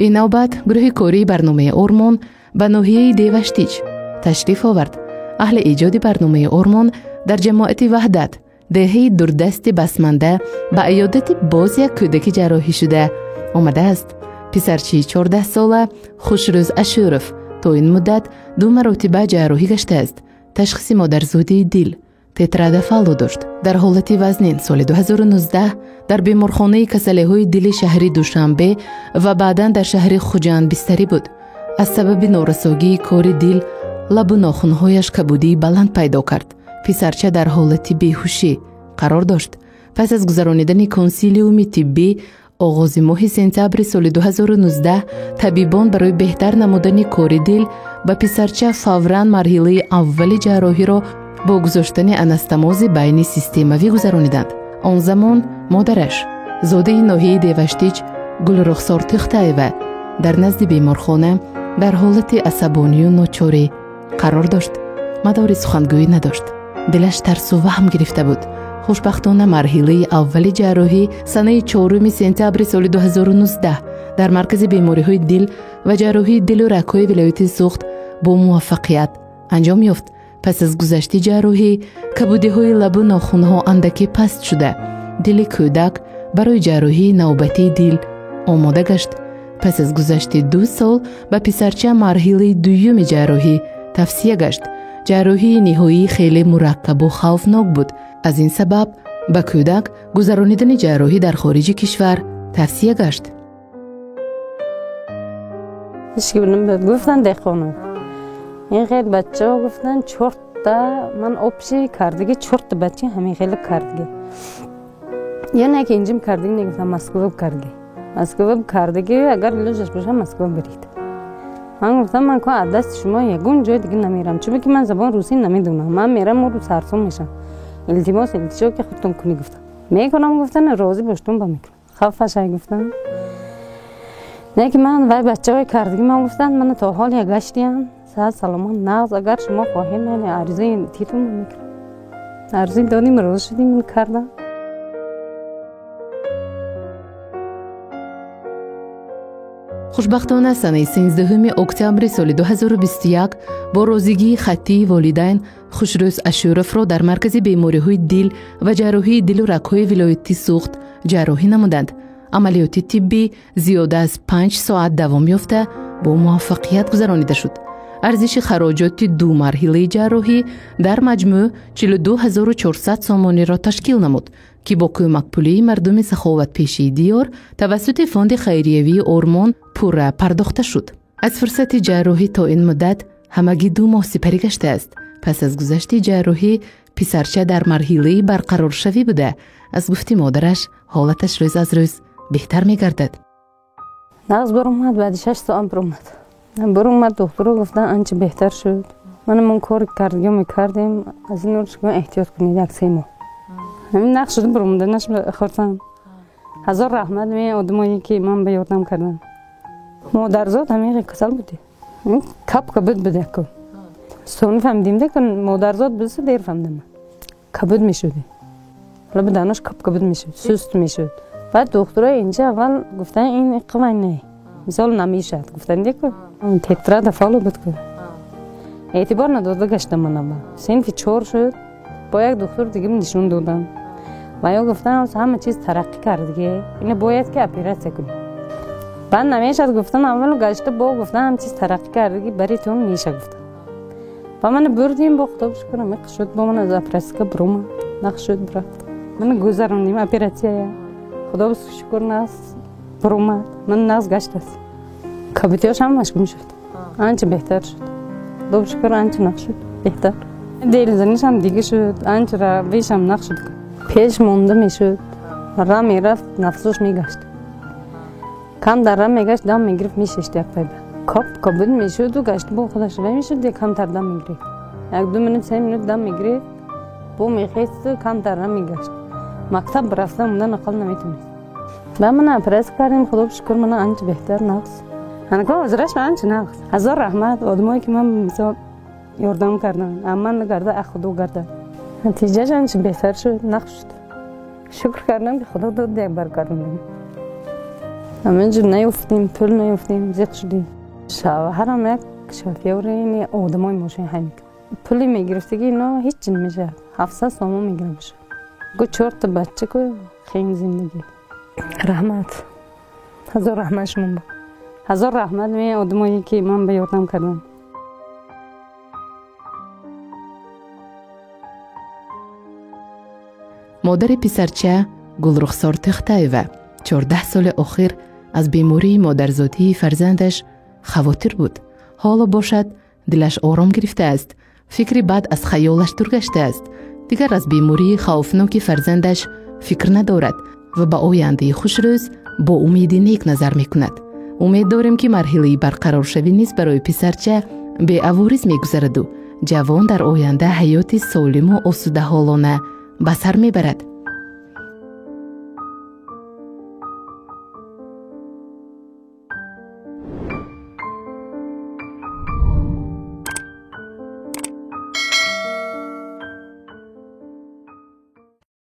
این نوبت گروه کاری برنامه آرمان به ناحیه دیوشتیچ تشریف آورد. اهل ایجاد برنامه آرمان در جماعت وحدت دهه دوردست بسمنده به عیادت باز یک کودک جراحی شده آمده است. پسرچی 14 ساله خوشروز اشورف تا این مدت 2 مرتبه جراحی گشته است. تشخیص مادرزادی دل تتراد فالو داشت. در حالت وزنین سال 2019 در بیمارخانه کسله‌های دل شهری دوشنبه و بعداً در شهر خوجند بستری بود. از سبب نارساگی کار دل لب و ناخن‌هایش کبودی بلند پیدا کرد. پسرچه در حالت بیهوشی قرار داشت. پس از گذرانیدن کنسیلیوم طبی آغاز ماه سپتامبر سال 2019 طبیبان برای بهتر نمودن کار دل به پسرچه فوراً مرحله اول جراحی را با گذاشتن انستماز بین سیستموی گذرانیدند. آن زمان مادرش زاده ناحیه دیوشتیچ گلرخسار تختایوه در نزد بیمارخانه در حالت عصبانی و ناچاری قرار داشت. مدار سخنگویی نداشت. دلش ترس و وهم گرفته بود. خوشبختانه مرحله اول جراحی سنه 4 سپتامبر سال 2019 در مرکز بیماری‌های دل و جراحی دل و رگ‌های ولایت سوخت با موفقیت انجام یافت. پس از گذشت جراحی کبودی‌های لب و ناخن‌ها اندکی پست شده. دل کودک برای جراحی نوبتی دل آماده گشت. پس از گذشت 2 سال به پسرچه مرحله دوم جراحی توصیه گشت. جراحی نهایی خیلی مرکب و خوفناک بود. از این سبب به کودک گذرانیدن جراحی در خارج کشور توصیه گشت. گفتن دخانو این خیلی بچه ها گفتن چرت من آبشی کردگی چرت بچه همین خیلی کردگی یعنی که اینجیم کردگی نگفتم مسکوب کردگی اگر لجش باشه مسکوب برید. من گفتم من که دست شما یگون جای دیگه نمیرم چون که من زبان روسی نمیدونم. من میرم و رو سرسون میشم. التماس که خودتون کنی گفتم میکنم. گفتن راضی باشتون با میکنم. خفش های گفتن نه که من وای بچه های کردگی من گفتن من تا حال یک گشتیم صحت سلامت نغز اگر شما خواهید من عرضه تیتون میکنم. عرضه دادیم روز شدیم من کردم. خوشبختانه سنه 13 اکتبر سال 2021 با روزگی خطی والدین خوشروز اشورف را در مرکز بیماری‌های دل و جراحی دل و رگ‌های ولایتی سوخت جراحی نمودند. عملیات طبی زیاده از 5 ساعت دوام یافته با موفقیت گذرانیده شد. ارزش خراجات 2 مرحله جراحی در مجموع 42400 سامانی را تشکیل نمود که با کمک پولی مردم سخاوت پیشه دیار توسط فاند خیریوی آرمان پورا پرداخته شد. از فرصت جراحی تا این مدت همگی 2 ماه سپری گشته است. پس از گذشت جراحی پسرچه در مرحله برقرار شوی بوده. از گفت مادرش حالتش روز از روز بهتر می گردد. نغز اومد بعد 6 ساعت اومد دکتر گفتن انچه بهتر شد. من کار کردیم از این نورش احتیاط کنید 1-3 ماه. همین نقش شد اومدنش خورتم. هزار رحمت می آدمایی که من به یاردم کردن. مادرزاد همین کسل بوده. کبد بوده که سونی فهمیدیم ده که مادرزاد بسه دیر فهمیدم. کبد میشد. حالا به دانش کبد میشد. سست میشد. بعد دکترای اینجا اول گفتن این قوی نه. مثال نمیشد. گفتن دیگه تتراد فالو بود که اعتبار نداده گشتم من. سنف 4 شد. با یک دکتر دیگه نشون دادن. و یا گفتن همه چیز ترقی کرد دیگه. این باید که اپراسیون کنی. بعد نمیشد گفتن اول گشته با گفتن همه چیز ترقی کرد دیگه برای تو میشه گفتن. با من بردیم با خدا بشکرم میخ شد با من از اپراسیون بروم نخ شد برفت. من گذروندیم اپراسیون. خدا بشکر ناس بروم من ناس گشت است. کبوتیاش هم مشکوم شد. آنچه بهتر شد. خدا بشکر آنچه نخ شد بهتر. دل زنیش هم دیگه شد. آنچه را ویش هم نخ شد. پیش مونده میشد. را میرفت نفسش میگشت. کم در را میگشت دام میگرفت میششت یک پایبه. کبود میشد و گشت با خودش و میشد یک کم تر دام میگرفت. 1-2 منوت 3 منوت دام میگرفت. با میخیست و کم تر را میگشت. مکتب برفتم مونده نقل نمیتونست. با من اپراس کردیم خدا بشکر من آنچه بهتر نقص. هنگاه ازرش آنچه نقص. هزار رحمت آدمایی که من مثلا یاردم کردن. اما نگرده اخدو گرده. نتیجه آنچه بهتر شد نقص شد. شکر کردم که خدا داد یک برکت همینجور نیفتیم، پول نیفتیم، زیاد شدیم. شوهرم یک شافیوری آدمای ماشین همین پولی میگرفته که اینا هیچ نمیشه. 700 سوم میگیره بشه. گو 4 تا بچه که خیلی زندگی. رحمت. هزار رحمت شما با. هزار رحمت می آدمایی که من به یادم کردم. مادر پسرچه گلرخسار تختایوه 14 سال اخیر از بیماری مادرزادی فرزندش خواطر بود. حالا باشد دلش آرام گرفته است. فکری بد از خیالش دور گشته است. دیگر از بیماری خوفناک فرزندش فکر ندارد و به آینده خوشروز با امید نیک نظر میکند. امید داریم که مرحله برقرار شوی نیز برای پسرچه به عوارض میگذرد و جوان در آینده حیاتی سالم و آسوده حالانه به سر میبرد.